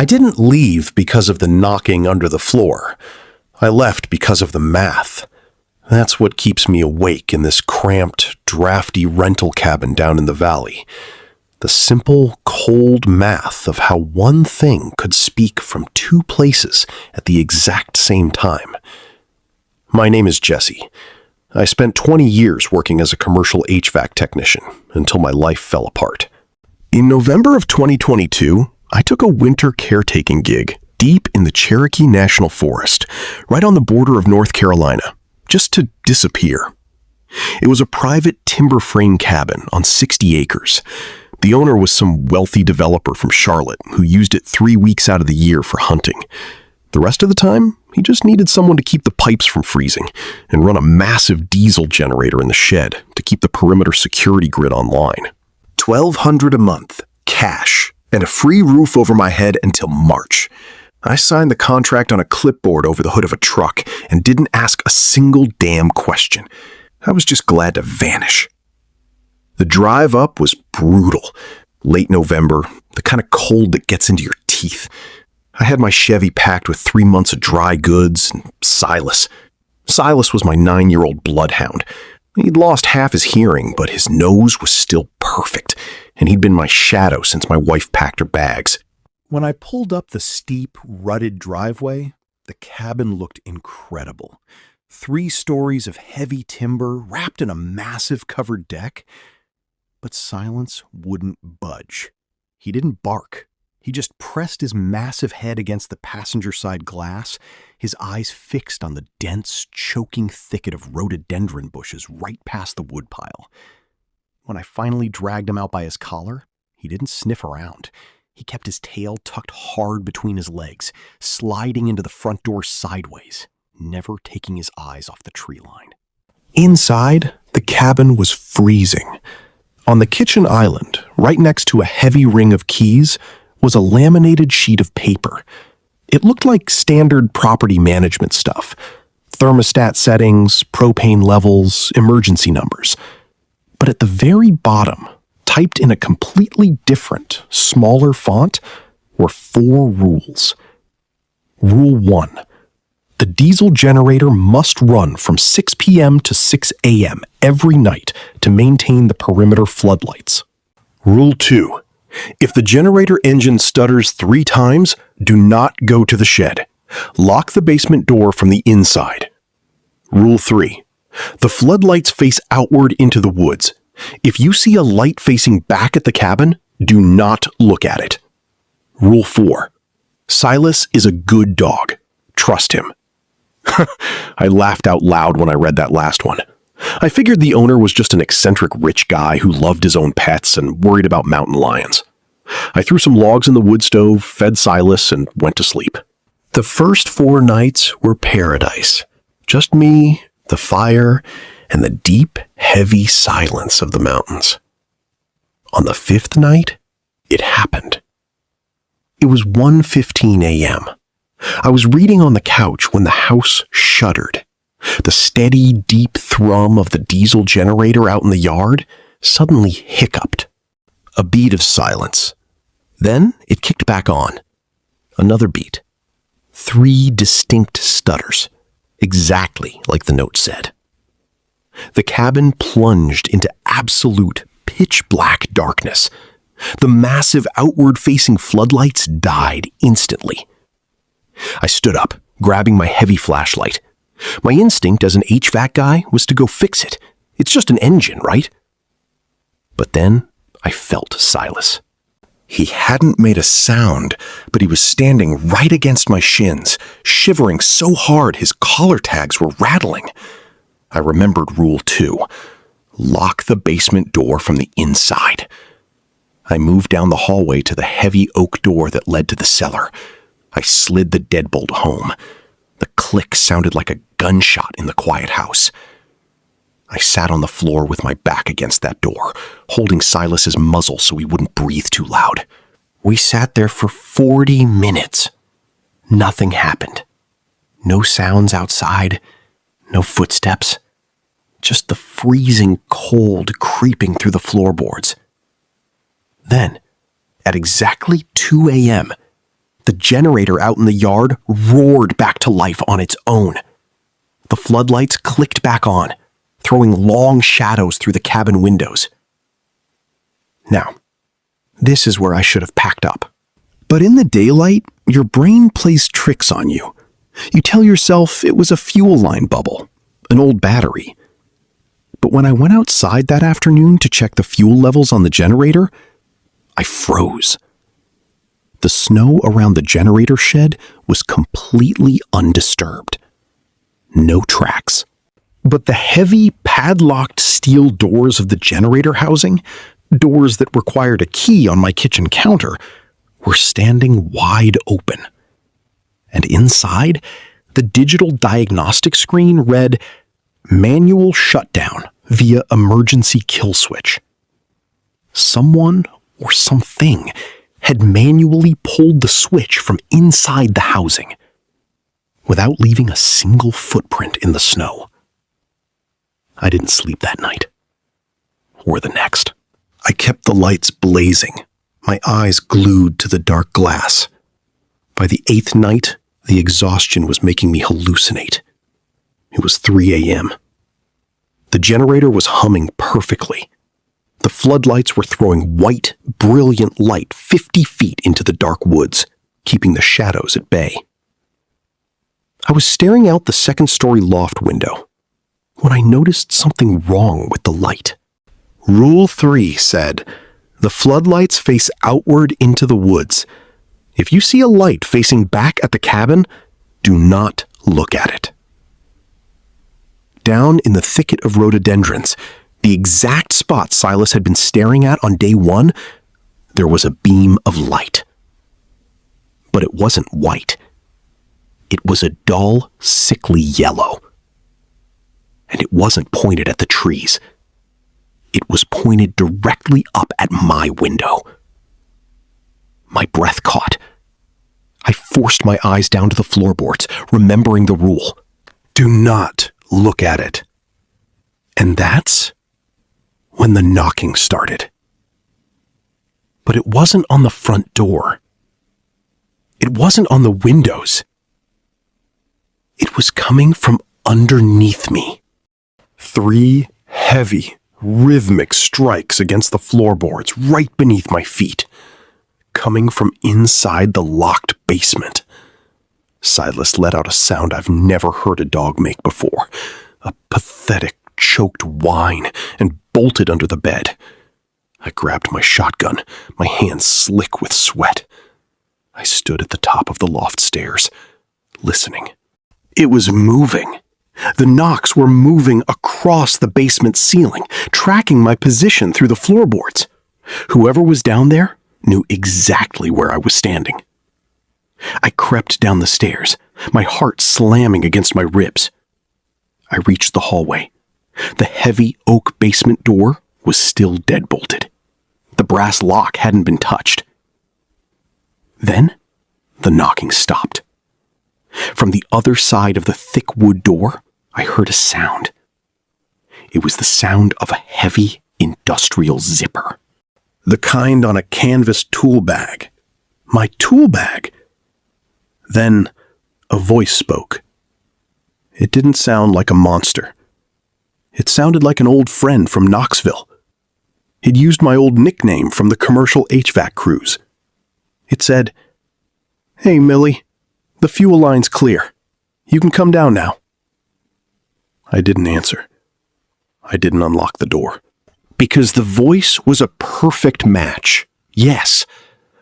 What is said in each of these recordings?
I didn't leave because of the knocking under the floor. I left because of the math. That's what keeps me awake in this cramped, drafty rental cabin down in the valley. The simple, cold math of how one thing could speak from two places at the exact same time. My name is Jesse. I spent 20 years working as a commercial HVAC technician until my life fell apart. In November of 2022, I took a winter caretaking gig deep in the Cherokee National Forest, right on the border of North Carolina, just to disappear. It was a private timber frame cabin on 60 acres. The owner was some wealthy developer from Charlotte who used it 3 weeks out of the year for hunting. The rest of the time, he just needed someone to keep the pipes from freezing and run a massive diesel generator in the shed to keep the perimeter security grid online. $1,200 a month, cash, and a free roof over my head until March. I signed the contract on a clipboard over the hood of a truck and didn't ask a single damn question. I was just glad to vanish. The drive up was brutal. Late November, the kind of cold that gets into your teeth. I had my Chevy packed with 3 months of dry goods and Silas. Silas was my 9-year-old bloodhound. He'd lost half his hearing, but his nose was still perfect, and he'd been my shadow since my wife packed her bags. When I pulled up the steep, rutted driveway, the cabin looked incredible. 3 stories of heavy timber wrapped in a massive covered deck. But Silence wouldn't budge. He didn't bark. He just pressed his massive head against the passenger side glass, his eyes fixed on the dense, choking thicket of rhododendron bushes right past the woodpile. When I finally dragged him out by his collar, he didn't sniff around. He kept his tail tucked hard between his legs, sliding into the front door sideways, never taking his eyes off the tree line. Inside, the cabin was freezing. On the kitchen island, right next to a heavy ring of keys, was a laminated sheet of paper. It looked like standard property management stuff. Thermostat settings, propane levels, emergency numbers. But at the very bottom, typed in a completely different, smaller font, were 4 rules. Rule 1. The diesel generator must run from 6 p.m. to 6 a.m. every night to maintain the perimeter floodlights. Rule 2. If the generator engine stutters 3 times, do not go to the shed. Lock the basement door from the inside. Rule 3. The floodlights face outward into the woods. If you see a light facing back at the cabin, do not look at it. Rule 4. Silas is a good dog. Trust him. I laughed out loud when I read that last one. I figured the owner was just an eccentric rich guy who loved his own pets and worried about mountain lions. I threw some logs in the wood stove, fed Silas, and went to sleep. The first 4 nights were paradise. Just me, the fire, and the deep, heavy silence of the mountains. On the 5th night, it happened. It was 1:15 a.m. I was reading on the couch when the house shuddered. The steady, deep thrum of the diesel generator out in the yard suddenly hiccuped. A beat of silence. Then it kicked back on. Another beat. 3 distinct stutters, exactly like the note said. The cabin plunged into absolute pitch-black darkness. The massive outward-facing floodlights died instantly. I stood up, grabbing my heavy flashlight. My instinct as an HVAC guy was to go fix it. It's just an engine, right? But then I felt Silas. He hadn't made a sound, but he was standing right against my shins, shivering so hard his collar tags were rattling. I remembered Rule 2. Lock the basement door from the inside. I moved down the hallway to the heavy oak door that led to the cellar. I slid the deadbolt home. The click sounded like a gunshot in the quiet house. I sat on the floor with my back against that door, holding Silas's muzzle so he wouldn't breathe too loud. We sat there for 40 minutes. Nothing happened. No sounds outside, no footsteps. Just the freezing cold creeping through the floorboards. Then, at exactly 2 a.m., The generator out in the yard roared back to life on its own. The floodlights clicked back on, throwing long shadows through the cabin windows. Now, this is where I should have packed up. But in the daylight, your brain plays tricks on you. You tell yourself it was a fuel line bubble, an old battery. But when I went outside that afternoon to check the fuel levels on the generator, I froze. The snow around the generator shed was completely undisturbed. No tracks. But the heavy, padlocked steel doors of the generator housing, doors that required a key on my kitchen counter, were standing wide open. And inside, the digital diagnostic screen read, "Manual shutdown via emergency kill switch." Someone or something had manually pulled the switch from inside the housing, without leaving a single footprint in the snow. I didn't sleep that night, or the next. I kept the lights blazing, my eyes glued to the dark glass. By the 8th night, the exhaustion was making me hallucinate. It was 3 a.m. The generator was humming perfectly. The floodlights were throwing white, brilliant light 50 feet into the dark woods, keeping the shadows at bay. I was staring out the second-story loft window when I noticed something wrong with the light. Rule 3 said, "The floodlights face outward into the woods. If you see a light facing back at the cabin, do not look at it." Down in the thicket of rhododendrons, the exact spot Silas had been staring at on day 1, there was a beam of light. But it wasn't white. It was a dull, sickly yellow. And it wasn't pointed at the trees. It was pointed directly up at my window. My breath caught. I forced my eyes down to the floorboards, remembering the rule. Do not look at it. And that's when the knocking started. But it wasn't on the front door. It wasn't on the windows. It was coming from underneath me. 3 heavy, rhythmic strikes against the floorboards right beneath my feet, coming from inside the locked basement. Silas let out a sound I've never heard a dog make before, a pathetic, choked whine, and bolted under the bed. I grabbed my shotgun, my hands slick with sweat. I stood at the top of the loft stairs, listening. It was moving. The knocks were moving across the basement ceiling, tracking my position through the floorboards. Whoever was down there knew exactly where I was standing. I crept down the stairs, my heart slamming against my ribs. I reached the hallway. The heavy oak basement door was still deadbolted. The brass lock hadn't been touched. Then, the knocking stopped. From the other side of the thick wood door, I heard a sound. It was the sound of a heavy industrial zipper. The kind on a canvas tool bag. My tool bag. Then, a voice spoke. It didn't sound like a monster. It sounded like an old friend from Knoxville. It used my old nickname from the commercial HVAC crews. It said, "Hey, Millie, the fuel line's clear. You can come down now." I didn't answer. I didn't unlock the door. Because the voice was a perfect match. Yes,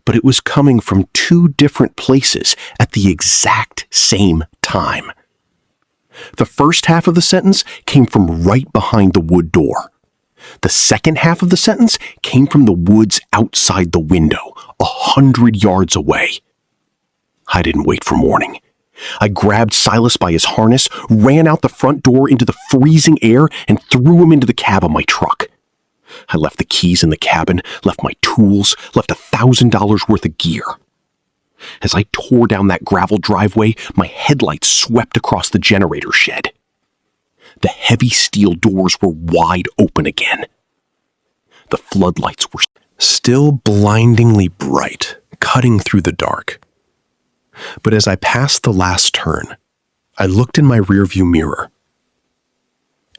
but it was coming from 2 different places at the exact same time. The first half of the sentence came from right behind the wood door. The second half of the sentence came from the woods outside the window, 100 yards away. I didn't wait for morning. I grabbed Silas by his harness, ran out the front door into the freezing air, and threw him into the cab of my truck. I left the keys in the cabin, left my tools, left $1,000 worth of gear. As I tore down that gravel driveway, my headlights swept across the generator shed. The heavy steel doors were wide open again. The floodlights were still blindingly bright, cutting through the dark. But as I passed the last turn, I looked in my rearview mirror.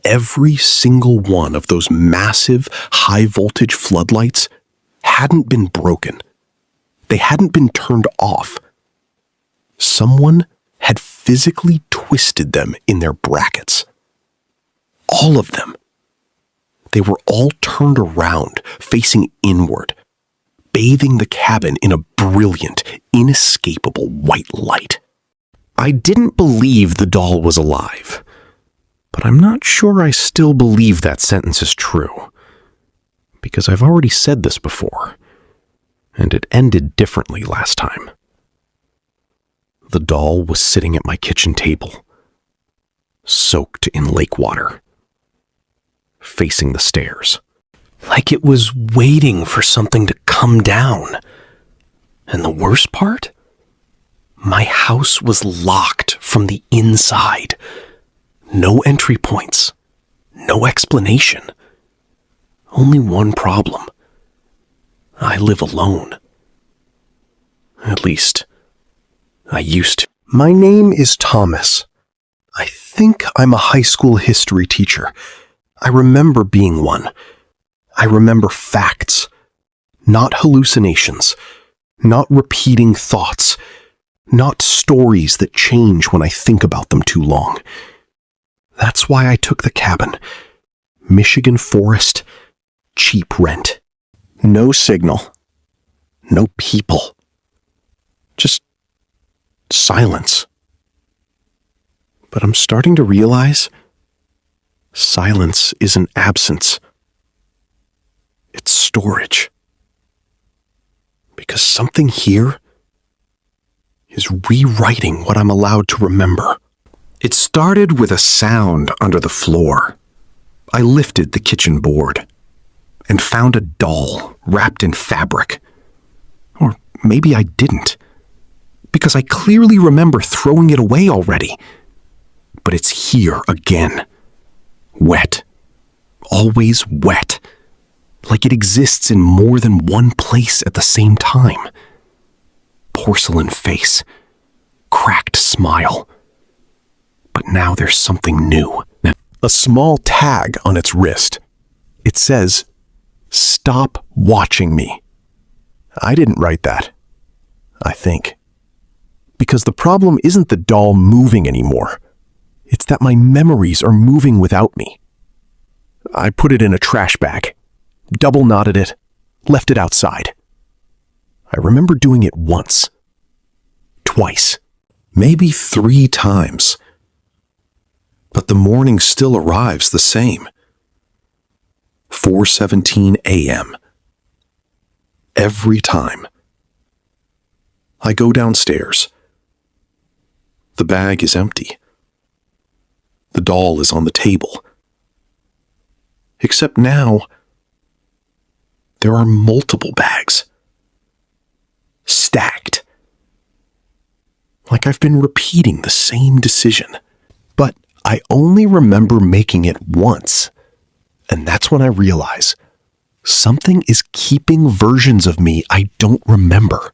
Every single one of those massive, high-voltage floodlights hadn't been broken. They hadn't been turned off. Someone had physically twisted them in their brackets. All of them. They were all turned around, facing inward, bathing the cabin in a brilliant, inescapable white light. I didn't believe the doll was alive, but I'm not sure I still believe that sentence is true, because I've already said this before, and it ended differently last time. The doll was sitting at my kitchen table, soaked in lake water, facing the stairs, like it was waiting for something to come down. And the worst part? My house was locked from the inside. No entry points. No explanation. Only one problem. I live alone. At least, I used to. My name is Thomas. I think I'm a high school history teacher. I remember being one. I remember facts, not hallucinations, not repeating thoughts, not stories that change when I think about them too long. That's why I took the cabin. Michigan forest, cheap rent. No signal. No people. Just silence. But I'm starting to realize silence isn't absence. It's storage. Because something here is rewriting what I'm allowed to remember. It started with a sound under the floor. I lifted the kitchen board and found a doll wrapped in fabric. Or maybe I didn't, because I clearly remember throwing it away already. But it's here again. Wet. Always wet. Like it exists in more than one place at the same time. Porcelain face. Cracked smile. But now there's something new. A small tag on its wrist. It says, "Stop watching me." I didn't write that, I think. Because the problem isn't the doll moving anymore. It's that my memories are moving without me. I put it in a trash bag, double knotted it, left it outside. I remember doing it once, twice, maybe 3 times. But the morning still arrives the same. 4:17 a.m. Every time. I go downstairs. The bag is empty. The doll is on the table. Except now, there are multiple bags. Stacked. Like I've been repeating the same decision. But I only remember making it once. And that's when I realize something is keeping versions of me I don't remember.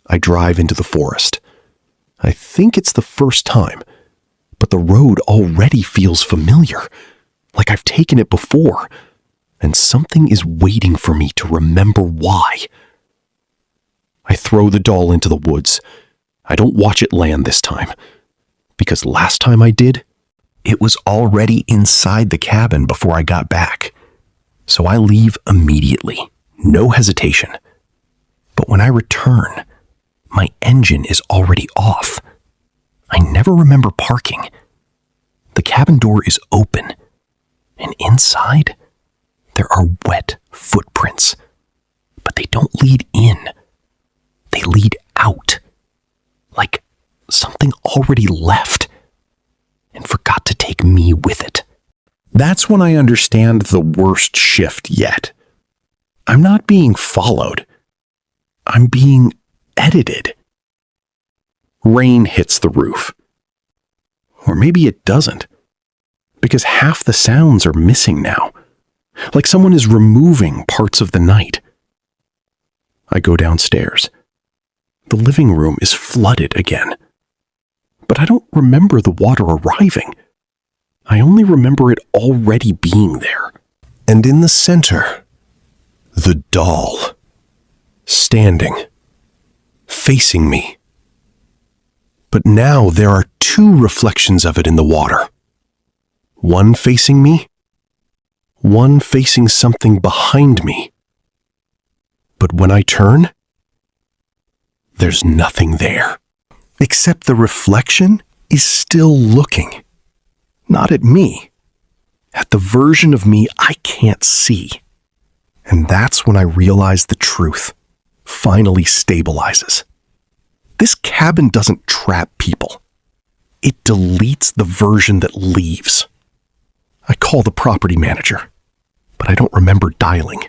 I drive into the forest. I think it's the first time, but the road already feels familiar, like I've taken it before, and something is waiting for me to remember why. I throw the doll into the woods. I don't watch it land this time, because last time I did, it was already inside the cabin before I got back. So I leave immediately, no hesitation. But when I return, my engine is already off. I never remember parking. The cabin door is open, and inside, there are wet footprints. But they don't lead in. They lead out. Like something already left and forgot to take me with it. That's when I understand the worst shift yet. I'm not being followed. I'm being edited. Rain hits the roof. Or maybe it doesn't, because half the sounds are missing now, like someone is removing parts of the night. I go downstairs. The living room is flooded again. But I don't remember the water arriving. I only remember it already being there. And in the center, the doll, standing, facing me. But now there are two reflections of it in the water. One facing me, one facing something behind me. But when I turn, there's nothing there, except the reflection is still looking. Not at me, at the version of me I can't see. And that's when I realize the truth finally stabilizes. This cabin doesn't trap people. It deletes the version that leaves. I call the property manager, but I don't remember dialing.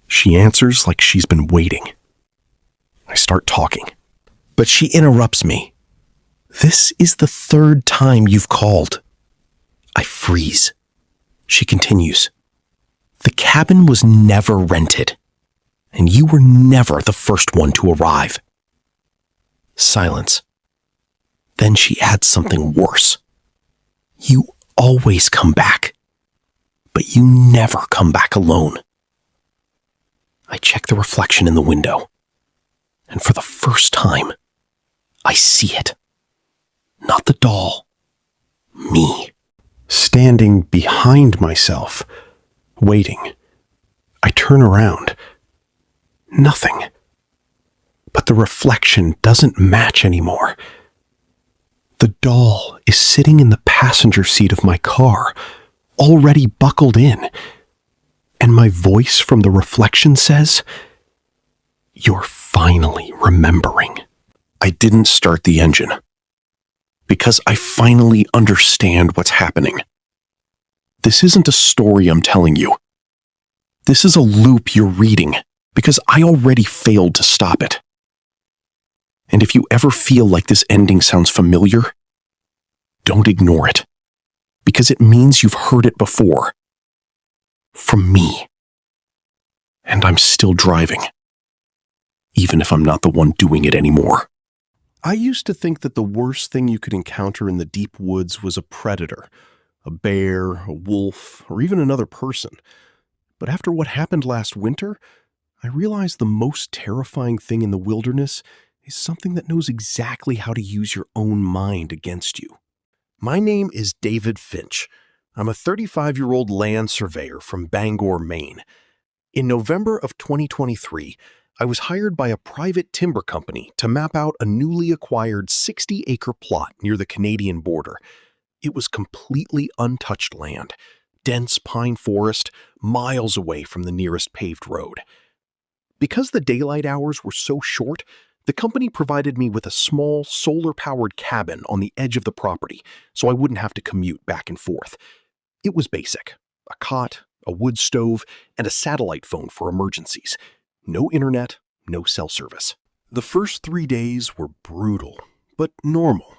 She answers like she's been waiting. I start talking, but she interrupts me. "This is the third time you've called." I freeze. She continues. "The cabin was never rented, and you were never the first one to arrive." Silence. Then she adds something worse. "You always come back, but you never come back alone." I check the reflection in the window, and for the first time, I see it. Not the doll. Me. Standing behind myself, waiting. I turn around. Nothing. But the reflection doesn't match anymore. The doll is sitting in the passenger seat of my car, already buckled in. And my voice from the reflection says, "You're finally remembering." I didn't start the engine, because I finally understand what's happening. This isn't a story I'm telling you. This is a loop you're reading, because I already failed to stop it. And if you ever feel like this ending sounds familiar, don't ignore it, because it means you've heard it before. From me. And I'm still driving, even if I'm not the one doing it anymore. I used to think that the worst thing you could encounter in the deep woods was a predator, a bear, a wolf, or even another person. But after what happened last winter, I realized the most terrifying thing in the wilderness is something that knows exactly how to use your own mind against you. My name is David Finch. I'm a 35-year-old land surveyor from Bangor, Maine. In November of 2023, I was hired by a private timber company to map out a newly acquired 60-acre plot near the Canadian border. It was completely untouched land, dense pine forest, miles away from the nearest paved road. Because the daylight hours were so short, the company provided me with a small solar-powered cabin on the edge of the property, so I wouldn't have to commute back and forth. It was basic: a cot, a wood stove, and a satellite phone for emergencies. No internet, no cell service. The first 3 days were brutal, but normal.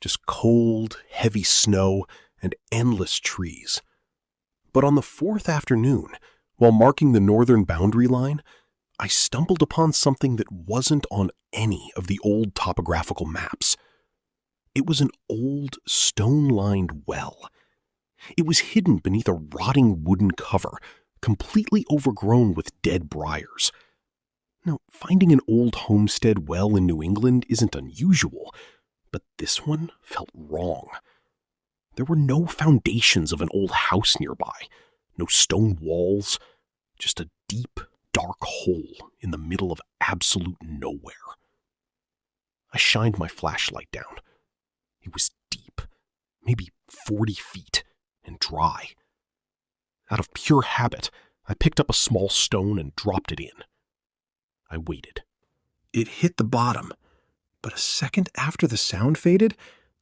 Just cold, heavy snow, and endless trees. But on the fourth afternoon, while marking the northern boundary line, I stumbled upon something that wasn't on any of the old topographical maps. It was an old, stone-lined well. It was hidden beneath a rotting wooden cover, completely overgrown with dead briars. Now, finding an old homestead well in New England isn't unusual, but this one felt wrong. There were no foundations of an old house nearby, no stone walls, just a deep, dark hole in the middle of absolute nowhere. I shined my flashlight down. It was deep, maybe 40 feet, and dry. Out of pure habit, I picked up a small stone and dropped it in. I waited. It hit the bottom, but a second after the sound faded,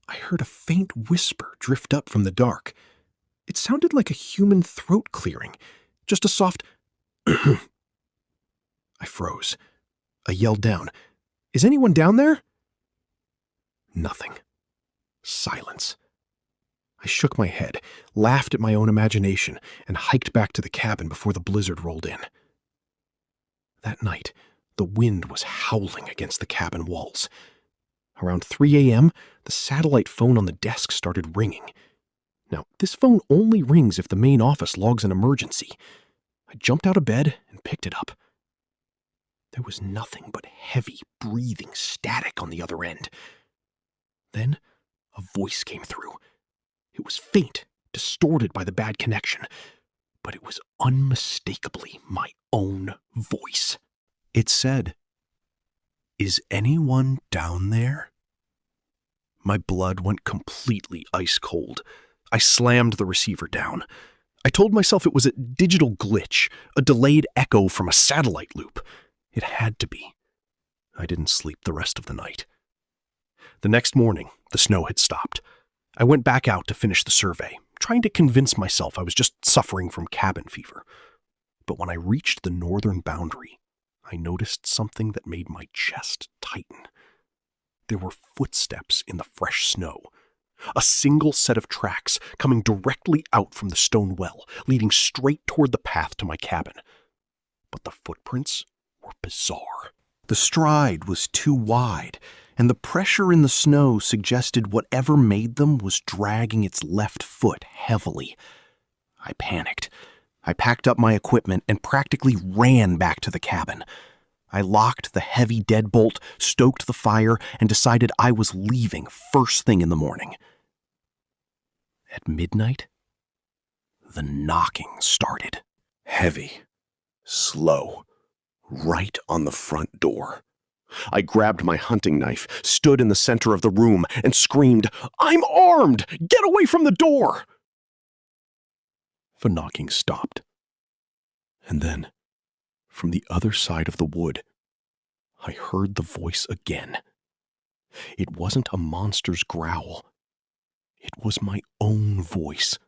I heard a faint whisper drift up from the dark. It sounded like a human throat clearing, just a soft I froze. I yelled down, "Is anyone down there?" Nothing. Silence. I shook my head, laughed at my own imagination, and hiked back to the cabin before the blizzard rolled in. That night, The wind was howling against the cabin walls. Around 3 a.m., the satellite phone on the desk started ringing. Now, this phone only rings if the main office logs an emergency. I jumped out of bed and picked it up. There was nothing but heavy, breathing static on the other end. Then, a voice came through. It was faint, distorted by the bad connection, but it was unmistakably my own voice. It said, "Is anyone down there?" My blood went completely ice cold. I slammed the receiver down. I told myself it was a digital glitch, a delayed echo from a satellite loop. It had to be. I didn't sleep the rest of the night. The next morning, the snow had stopped. I went back out to finish the survey, trying to convince myself I was just suffering from cabin fever. But when I reached the northern boundary, I noticed something that made my chest tighten. There were footsteps in the fresh snow. A single set of tracks coming directly out from the stone well, leading straight toward the path to my cabin. But the footprints were bizarre. The stride was too wide, and the pressure in the snow suggested whatever made them was dragging its left foot heavily. I panicked. I packed up my equipment and practically ran back to the cabin. I locked the heavy deadbolt, stoked the fire, and decided I was leaving first thing in the morning. At midnight, the knocking started. Heavy, slow, right on the front door. I grabbed my hunting knife, stood in the center of the room, and screamed, "I'm armed! Get away from the door!" The knocking stopped. And then, from the other side of the wood, I heard the voice again. It wasn't a monster's growl. It was my own voice,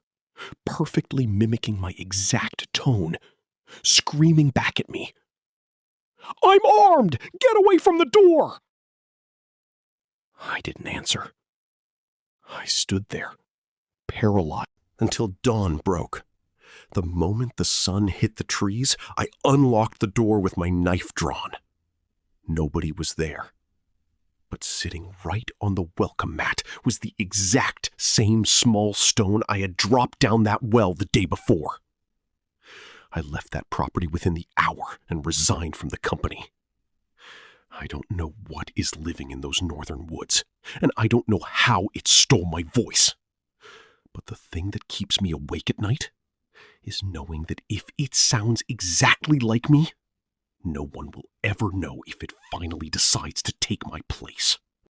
perfectly mimicking my exact tone, screaming back at me, "I'm armed! Get away from the door!" I didn't answer. I stood there, paralyzed, until dawn broke. The moment the sun hit the trees, I unlocked the door with my knife drawn. Nobody was there. But sitting right on the welcome mat was the exact same small stone I had dropped down that well the day before. I left that property within the hour and resigned from the company. I don't know what is living in those northern woods, and I don't know how it stole my voice. But the thing that keeps me awake at night is knowing that if it sounds exactly like me, no one will ever know if it finally decides to take my place.